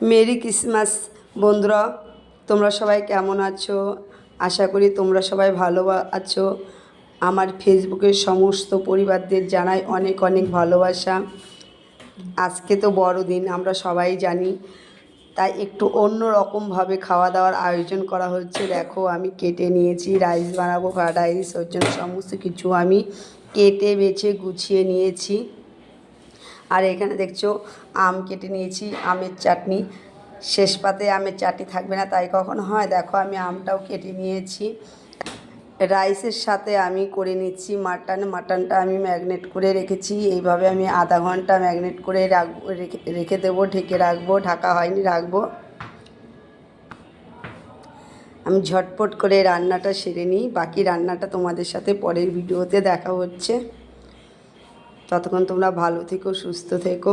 Merry Christmas বন্ধুরা, তোমরা সবাই কেমন আছো? আশা করি তোমরা সবাই ভালো আছো। আমার ফেসবুকের সমস্ত পরিবারদের জানাই অনেক অনেক ভালোবাসা। আজকে তো বড়দিন, আমরা সবাই জানি, তাই একটু অন্য রকমভাবে খাওয়া দাওয়ার আয়োজন করা হচ্ছে। দেখো, আমি কেটে নিয়েছি, রাইস বানাবো, ফ্রাইড রাইস, ওর জন্য সমস্ত কিছু আমি কেটে বেছে গুছিয়ে নিয়েছি। আর এখানে দেখছো আম কেটে নিয়েছি, আমের চাটনি। শেষ পাতে আমের চাটনি থাকবে না, তাই কখনো হয়। দেখো, আমি আমটাও কেটে নিয়েছি। রাইসের সাথে আমি করে নিচ্ছি মাটনটা আমি ম্যাগনেট করে রেখেছি। এইভাবে আমি আধা ঘন্টা ম্যাগনেট করে রেখে দেবো, ঢেকে রাখবো, ঢাকা হয়নি, রাখবো। আমি ঝটপট করে রান্নাটা সেরে নিই, বাকি রান্নাটা তোমাদের সাথে পরের ভিডিওতে দেখা হচ্ছে। ততক্ষণ তোমরা ভালো থেকো, সুস্থ থেকো।